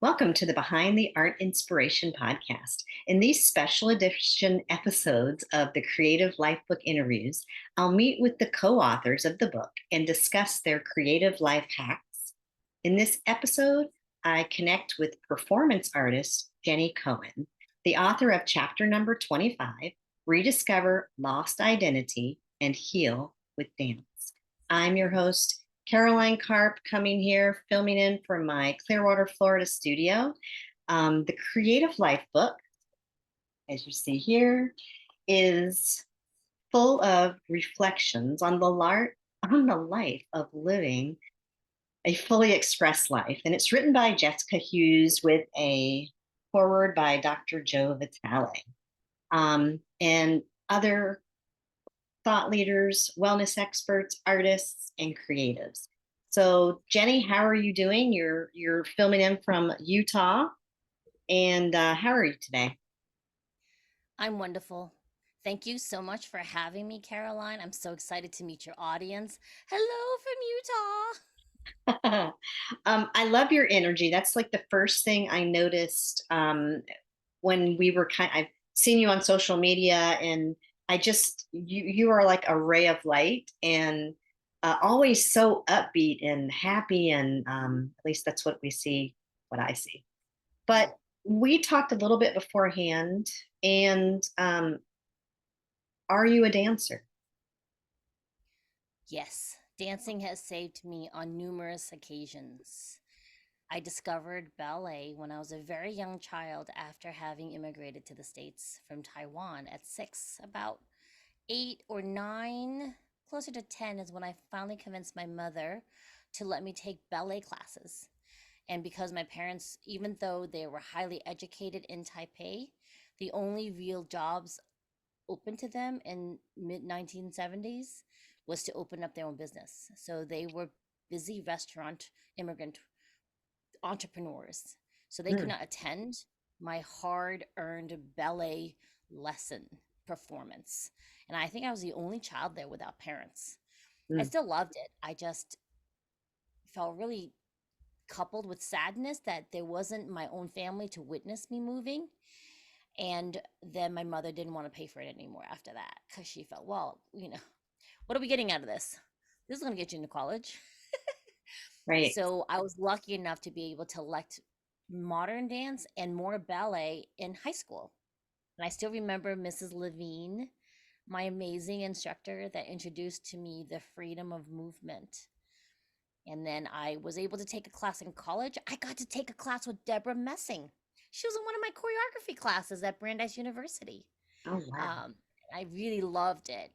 Welcome to the Behind the Art Inspiration podcast. In these special edition episodes of the Creative Lifebook interviews, I'll meet with the co authors of the book and discuss their creative life hacks. In this episode, I connect with performance artist Jenny Cohen, the author of chapter number 25 Rediscover Lost Identity and Heal with Dance. I'm your host, Caroline Karp, coming here, filming in from my Clearwater, Florida studio. The Creative Lifebook, as you see here, is full of reflections on the life of living a fully expressed life. And it's written by Jessica Hughes with a foreword by Dr. Joe Vitale. And other thought leaders, wellness experts, artists, and creatives. So, Jenny, how are you doing? You're filming in from Utah, and how are you today? I'm wonderful. Thank you so much for having me, Caroline. I'm so excited to meet your audience. Hello from Utah. I love your energy. That's like the first thing I noticed when we were I've seen you on social media, and you are like a ray of light, and always so upbeat and happy, and at least that's what I see. But we talked a little bit beforehand, and are you a dancer? Yes, dancing has saved me on numerous occasions. I discovered ballet when I was a very young child after having immigrated to the States from Taiwan at 6. About 8 or 9, closer to 10 is when I finally convinced my mother to let me take ballet classes. And because my parents, even though they were highly educated in Taipei, the only real jobs open to them in mid 1970s was to open up their own business. So they were busy restaurant immigrant entrepreneurs. So they could Mm, not attend my hard-earned ballet lesson performance. And I think I was the only child there without parents. I mm. still loved it. I just felt really coupled with sadness that there wasn't my own family to witness me moving. And then my mother didn't want to pay for it anymore after that because she felt, well, what are we getting out of this? This is going to get you into college. Right. So I was lucky enough to be able to elect modern dance and more ballet in high school. And I still remember Mrs. Levine, my amazing instructor that introduced to me the freedom of movement. And then I was able to take a class in college. I got to take a class with Deborah Messing. She was in one of my choreography classes at Brandeis University. Oh, wow. Um, I really loved it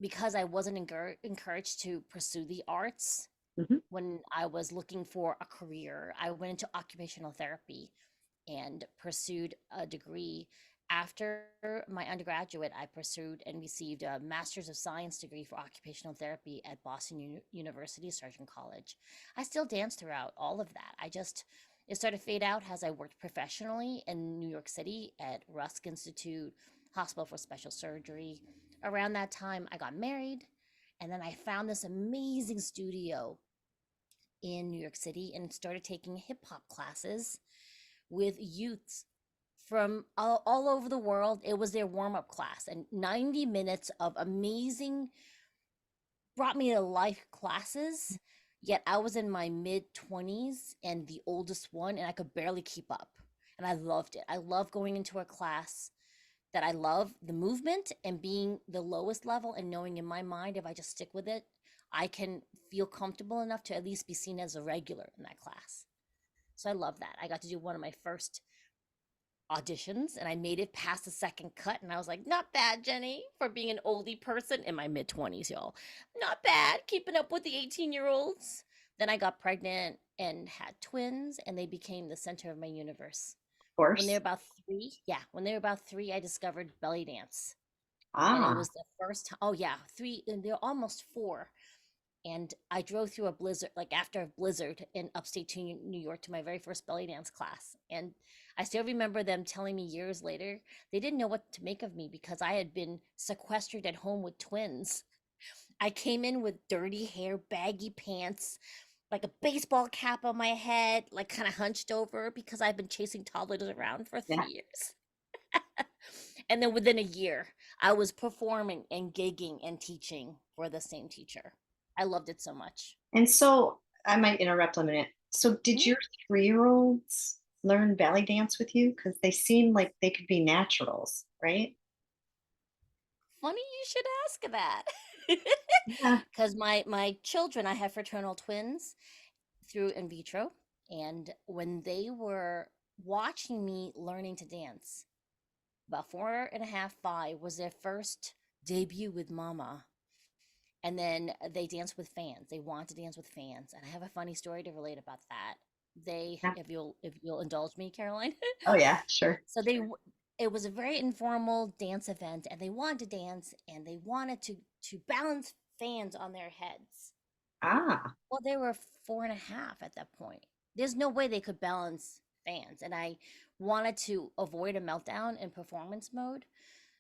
because I wasn't encouraged to pursue the arts Mhm. when I was looking for a career. I went into occupational therapy and pursued a degree. After my undergraduate, I pursued and received a Master's of Science degree for occupational therapy at Boston University Surgeon College. I still dance throughout all of that. It started to fade out as I worked professionally in New York City at Rusk Institute, Hospital for Special Surgery. Around that time, I got married, and then I found this amazing studio in New York City and started taking hip hop classes with youths from all over the world. It was their warm up class, and 90 minutes of amazing, brought me to life classes. Yet I was in my mid 20s and the oldest one, and I could barely keep up. And I loved it. I love going into a class that I love the movement and being the lowest level and knowing in my mind if I just stick with it, I can feel comfortable enough to at least be seen as a regular in that class. So I love that. I got to do one of my first auditions and I made it past the second cut, and I was like, not bad, Jenny, for being an oldie person in my mid 20s, y'all. Not bad, keeping up with the 18-year-olds. Then I got pregnant and had twins, and they became the center of my universe. Of When they were course. about 3, yeah, when they were about 3, I discovered belly dance. And it Ah, was the first time, oh yeah, 3, and they're almost 4. And I drove through a blizzard, like after a blizzard in upstate New York, to my very first belly dance class. And I still remember them telling me years later they didn't know what to make of me because I had been sequestered at home with twins. I came in with dirty hair, baggy pants, like a baseball cap on my head, like kind of hunched over because I've been chasing toddlers around for Yeah. 3 years. And then within a year, I was performing and gigging and teaching for the same teacher. I loved it so much. And so I might interrupt a minute. So did Mhm. your 3-year-olds learn belly dance with you? Because they seem like they could be naturals, right? Funny you should ask that. Yeah. Because my children, I have fraternal twins through in vitro, and when they were watching me learning to dance, about 4.5, 5 was their first debut with mama. And then they danced with fans. They want to dance with fans. And I have a funny story to relate about that. They, Yeah. if you'll indulge me, Caroline. Oh, yeah, sure. So it was a very informal dance event, and they wanted to dance, and they wanted to balance fans on their heads. Ah, Well, they were 4.5 at that point. There's no way they could balance fans, and I wanted to avoid a meltdown in performance mode.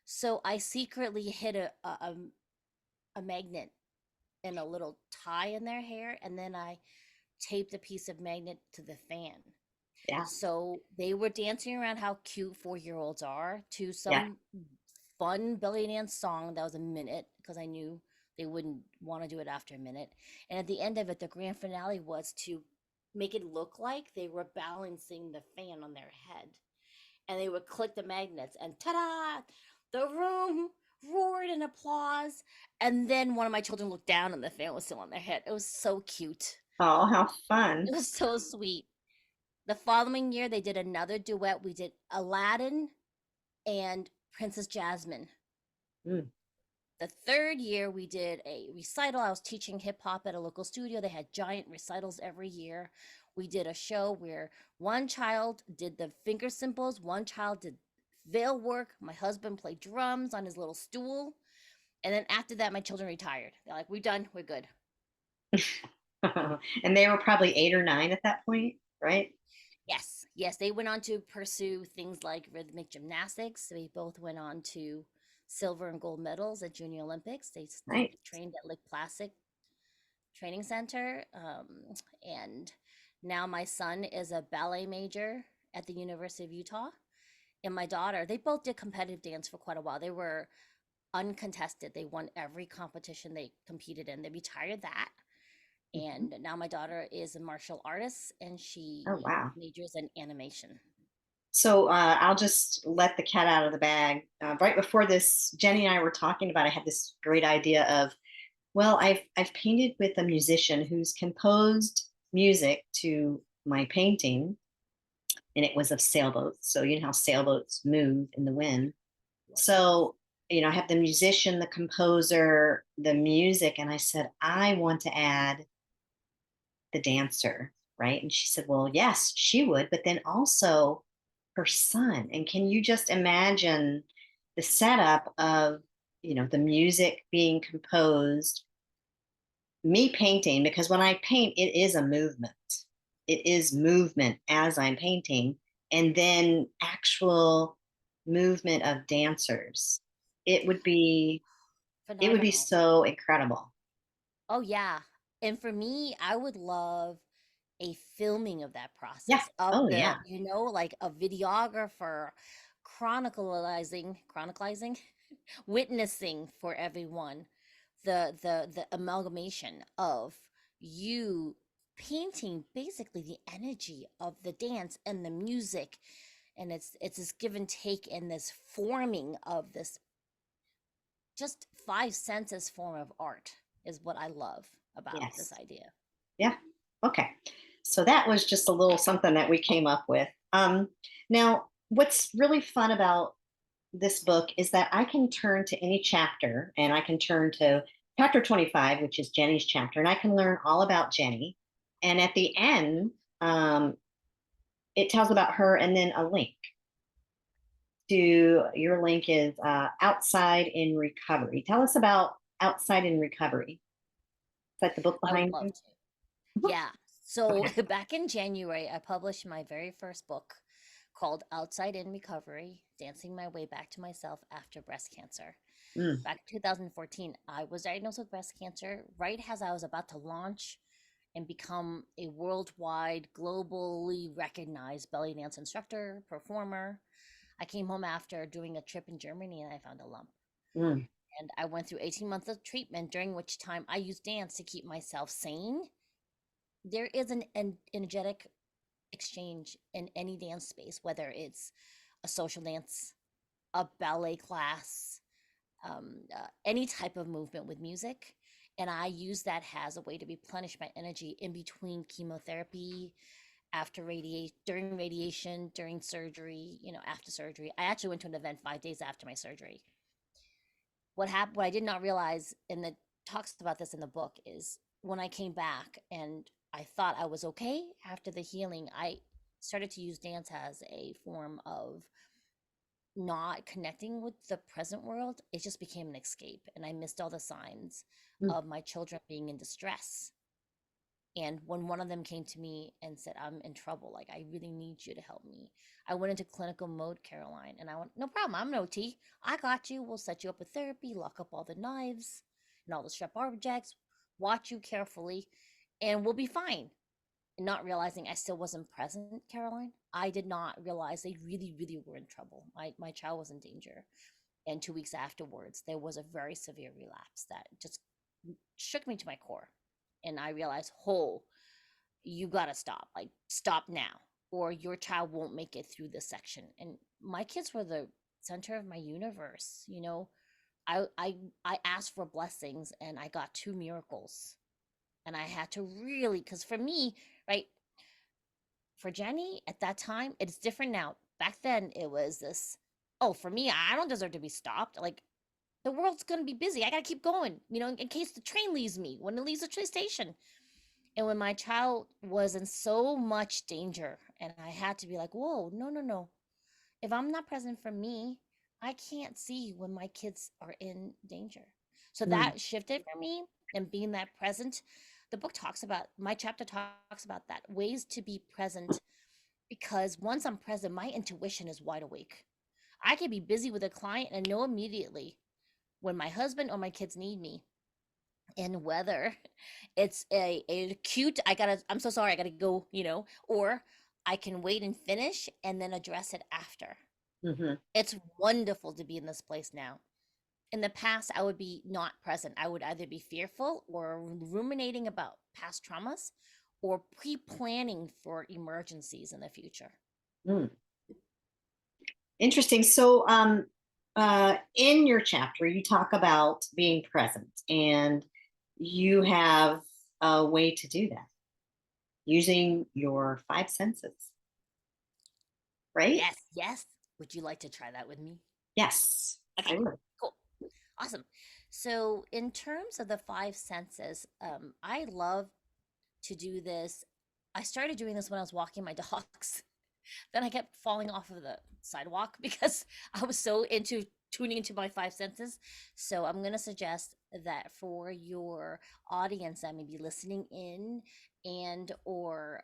So I secretly hid a magnet and a little tie in their hair, and then I taped a piece of magnet to the fan. yeah, So they were dancing around how cute 4-year-olds are to yeah. some fun belly dance song that was a minute because I knew they wouldn't want to do it after a minute. And at the end of it, the grand finale was to make it look like they were balancing the fan on their head. And they would click the magnets, and ta-da! The room roared in applause. And then one of my children looked down and the fan was still on their head. It was so cute. Oh, how It fun. was so sweet. The following year, they did another duet. We did Aladdin and Princess Jasmine. Mm. The third year, we did a recital. I was teaching hip hop at a local studio. They had giant recitals every year. We did a show where one child did the finger symbols, one child did veil work. My husband played drums on his little stool. And then after that, my children retired. They're like, we're done, we're good. And they were probably 8 or 9 at that point, right? Yes, yes, they went on to pursue things like rhythmic gymnastics. They both went on to silver and gold medals at Junior Olympics. They Right. trained at Lake Placid Training Center, and now my son is a ballet major at the University of Utah. And my daughter, they both did competitive dance for quite a while. They were uncontested. They won every competition they competed in. They retired that. Mhm. And now my daughter is a martial artist and Oh, she wow. majors in animation. So I'll just let the cat out of the bag. Right before this, Jenny and I were talking about. I had this great idea of, well, I've painted with a musician who's composed music to my painting, and it was of sailboats. So you know how sailboats move in the wind. So I have the musician, the composer, the music, and I said I want to add the dancer, right? And she said, well, yes, she would, but then also her son. And can you just imagine the setup of, the music being composed, me painting, because when I paint, it is a movement. It is movement as I'm painting, and then actual movement of dancers. It would be it would be Phenomenal. so incredible. Oh, yeah. And for me, I would love a filming of that Yeah. process of Oh the, yeah. like a videographer chronicalizing, witnessing for everyone the amalgamation of you painting basically the energy of the dance and the music, and it's this give and take and this forming of this just five senses form of art is what I love about this Yes. idea. Yeah. Okay. So that was just a little something that we came up with. Now, what's really fun about this book is that I can turn to any chapter and I can turn to chapter 25, which is Jenny's chapter, and I can learn all about Jenny. And at the end, it tells about her and then a link to your link is Outside in Recovery. Tell us about Outside in Recovery. Is that the book I would behind love you? to. Mhm. Yeah. So Okay. back in January, I published my very first book called Outside in Recovery: Dancing My Way Back to Myself After Breast Cancer. Mm, Back in 2014, I was diagnosed with breast cancer right as I was about to launch and become a worldwide, globally recognized belly dance instructor, performer. I came home after doing a trip in Germany and I found a lump. Mm. And I went through 18 months of treatment, during which time I used dance to keep myself sane. There is an energetic exchange in any dance space, whether it's a social dance, a ballet class, any type of movement with music. And I use that as a way to replenish my energy in between chemotherapy, after radiation, during radiation, during surgery, after surgery. I actually went to an event 5 days after my surgery. What happened, what I did not realize, and it talks about this in the book, is when I came back and I thought I was okay after the healing, I started to use dance as a form of not connecting with the present world. It just became an escape, and I missed all the signs Mm. of my children being in distress. And when one of them came to me and said, I'm in trouble, like, I really need you to help me, I went into clinical mode, Caroline, and I went, no problem, I'm an OT. I got you. We'll set you up with therapy, lock up all the knives and all the sharp objects, watch you carefully, and we'll be fine. And not realizing I still wasn't present, Caroline. I did not realize they really, really were in trouble. My child was in danger. And 2 weeks afterwards, there was a very severe relapse that just shook me to my core. And I realized, you gotta stop. Like, stop now, or your child won't make it through this section. And my kids were the center of my universe. I asked for blessings and I got two miracles. And I had to really, because for me, right, for Jenny at that time, it's different now. Back then, it was this, oh, for me, I don't deserve to be stopped. Like, the world's going to be busy. I got to keep going, in case the train leaves me when it leaves the train station. And when my child was in so much danger, and I had to be like, whoa, no, no, no. If I'm not present for me, I can't see when my kids are in danger. So Mm. that shifted for me, and being that present. The book talks about, my chapter talks about that, ways to be present, because once I'm present, my intuition is wide awake. I can be busy with a client and know immediately when my husband or my kids need me, and whether it's a cute, I'm so sorry, I gotta go, or I can wait and finish and then address it after. Mhm. It's wonderful to be in this place now. In the past, I would be not present. I would either be fearful or ruminating about past traumas, or pre-planning for emergencies in the future. Mm. Interesting. So, in your chapter, you talk about being present, and you have a way to do that using your five senses, right? Yes, yes. Would you like to try that with me? Yes, I Okay, would. cool. Awesome. So, in terms of the five senses, I love to do this. I started doing this when I was walking my dogs. Then I kept falling off of the sidewalk because I was so into tuning into my five senses. So, I'm going to suggest that for your audience that may be listening in and or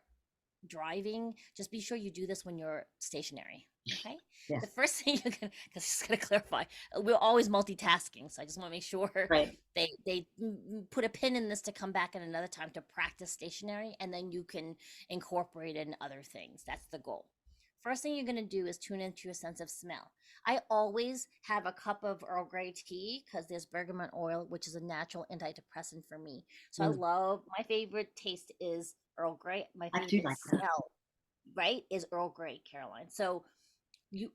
driving, just be sure you do this when you're stationary. Okay. The Yes, first thing you're gonna, because just gonna clarify, we're always multitasking, so I just want to make sure right. they put a pin in this to come back at another time to practice stationary, and then you can incorporate it in other things. That's the goal. First thing you're gonna do is tune into your sense of smell. I always have a cup of Earl Grey tea because there's bergamot oil, which is a natural antidepressant for me. So I Mm. love, my favorite taste is Earl Grey. My I do favorite like that. smell, right, is Earl Grey, Caroline. So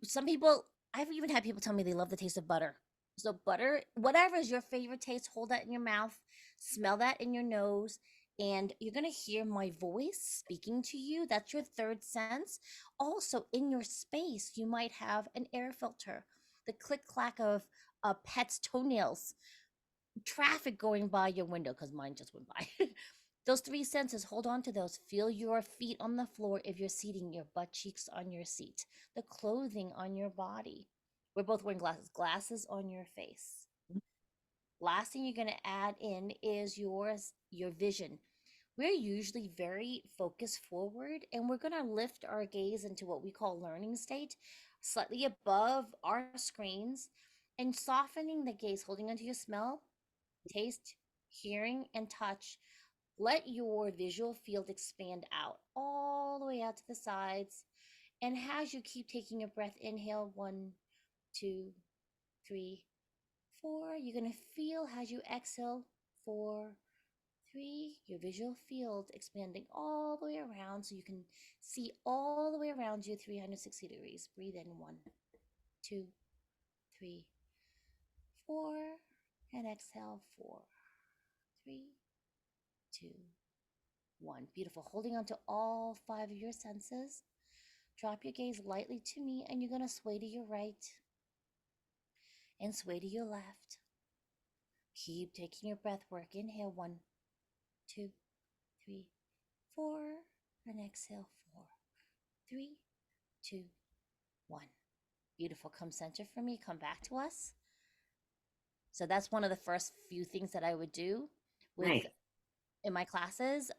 some people, I've even had people tell me they love the taste of butter. So butter, whatever is your favorite taste, hold that in your mouth, smell that in your nose, and you're going to hear my voice speaking to you. That's your third sense. Also, in your space, you might have an air filter, the click clack of a pet's toenails, traffic going by your window, because mine just went by. Those three senses, hold on to those. Feel your feet on the floor if you're seating, your butt cheeks on your seat, the clothing on your body. We're both wearing glasses, glasses on your face. Last thing you're going to add in is your vision. We're usually very focused forward, and we're going to lift our gaze into what we call learning state, slightly above our screens, and softening the gaze, holding onto your smell, taste, hearing, and touch. Let your visual field expand out all the way out to the sides. And as you keep taking a breath, inhale 1, 2, 3, 4. You're going to feel as you exhale 4, 3, your visual field expanding all the way around so you can see all the way around you 360 degrees. Breathe in 1, 2, 3, 4, and exhale 4, 3, 2, 1. Beautiful. Holding on to all 5 of your senses. Drop your gaze lightly to me, and you're going to sway to your right and sway to your left. Keep taking your breath work. Inhale 1, 2, 3, 4, and exhale 4, 3, 2, 1. Beautiful. Come center for me. Come back to us. So that's one of the first few things that I would do with Nice. in my classes.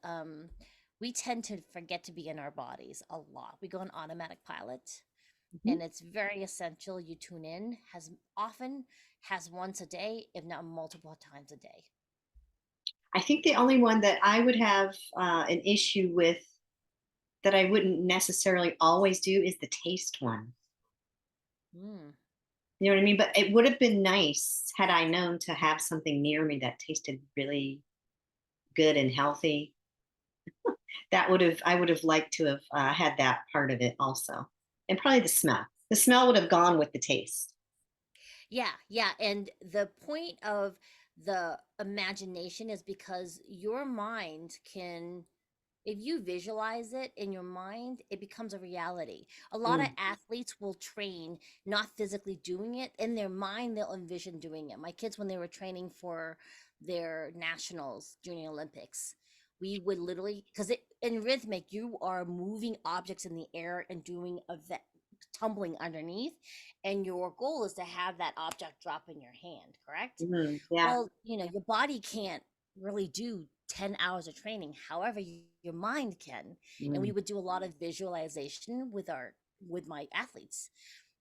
We tend to forget to be in our bodies a lot. We go on automatic pilot, Mhm. and it's very essential you tune in has once a day, if not multiple times a day. I think the only one that I would have an issue with that I wouldn't necessarily always do is the taste one. Mm. You know what I mean? But it would have been nice had I known to have something near me that tasted really good and healthy. That would have I would have liked to have had that part of it also, and probably the smell. The smell would have gone with the taste. Yeah, yeah. And the point of the imagination is because your mind can, if you visualize it in your mind, it becomes a reality. A lot of Mm. athletes will train not physically doing it. In their mind, they'll envision doing it. My kids, when they were training for their nationals, Junior Olympics, we would literally, because in rhythmic, you are moving objects in the air and doing tumbling underneath, and your goal is to have that object drop in your hand, correct? Mm, yeah. Well, your body can't really do 10 hours of training. However, your mind can. And we Mm. would do a lot of visualization with my athletes.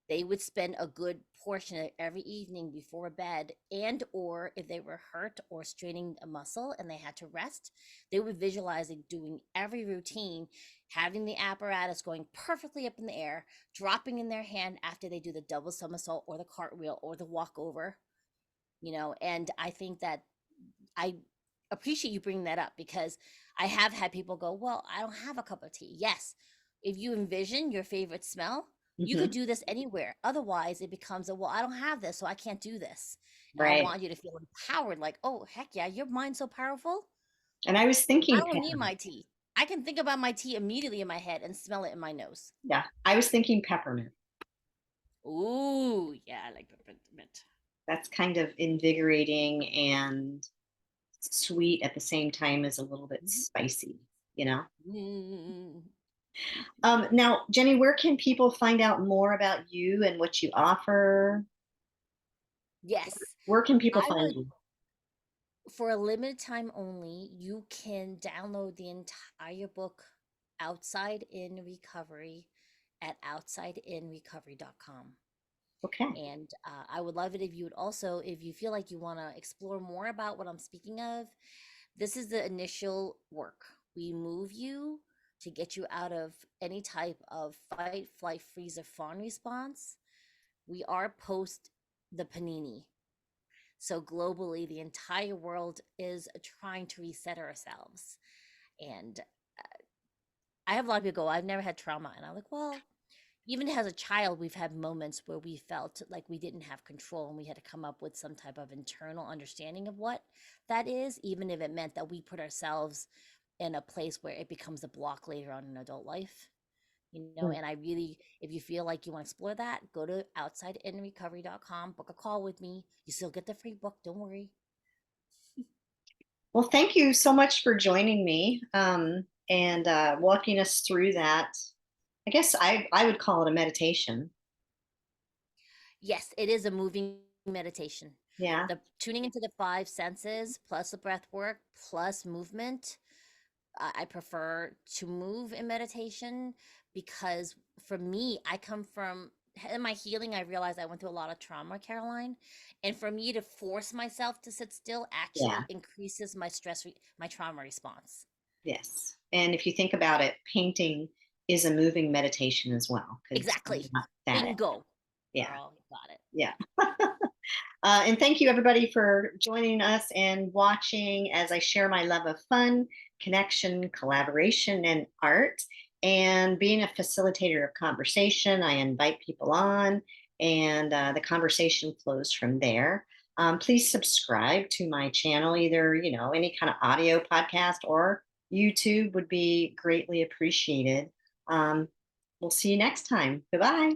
They would spend a good portion of every evening before bed, and or if they were hurt or straining a muscle and they had to rest, they would visualize doing every routine, having the apparatus going perfectly up in the air, dropping in their hand after they do the double somersault or the cartwheel or the walkover. And I think that I appreciate you bringing that up, because I have had people go, well, I don't have a cup of tea. Yes, if you envision your favorite smell, you could Hmm. do this anywhere. Otherwise, it becomes well, I don't have this, so I can't do this. And I Right. want you to feel empowered, like, oh, heck yeah, your mind's so powerful. And I was I thinking don't need peppermint. my tea. I can think about my tea immediately in my head and smell it in my nose. Yeah, I was thinking peppermint. Ooh, yeah, I like peppermint. That's kind of invigorating and sweet at the same time as a little bit spicy, you know? Mm. Now, Jenny, where can people find out more about you and what you offer? Yes, Where can people I find would. you? For a limited time only, you can download the entire book, Outside in Recovery, at outsideinrecovery.com. Okay. And I would love it if you would also, if you feel like you want to explore more about what I'm speaking of, this is the initial work. We move you to get you out of any type of fight, flight, freeze, or fawn response. We are post the panini. So globally, the entire world is trying to reset ourselves. And I have a lot of people go, I've never had trauma. And I'm like, well, even as a child, we've had moments where we felt like we didn't have control, and we had to come up with some type of internal understanding of what that is, even if it meant that we put ourselves in a place where it becomes a block later on in adult life. Mm. And I really, if you feel like you want to explore that, go to outsideinrecovery.com, book a call with me. You still get the free book, don't worry. Well, thank you so much for joining me and walking us through that. I guess I would call it a meditation. Yes, it is a moving meditation. Yeah. The tuning into the five senses plus the breath work plus movement. I prefer to move in meditation because for me, I come from in my healing, I realized I went through a lot of trauma, Caroline, and for me to force myself to sit still Yeah. actually increases my my trauma response. Yes. And if you think about it, painting is a moving meditation as well because it's Exactly. not static. Bingo, Yeah. girl, you got it. Yeah. And thank you, everybody, for joining us and watching as I share my love of fun, connection, collaboration, and art. And being a facilitator of conversation, I invite people on, and the conversation flows from there. Please subscribe to my channel, either any kind of audio podcast or YouTube would be greatly appreciated. Um, we'll see you next time. Goodbye.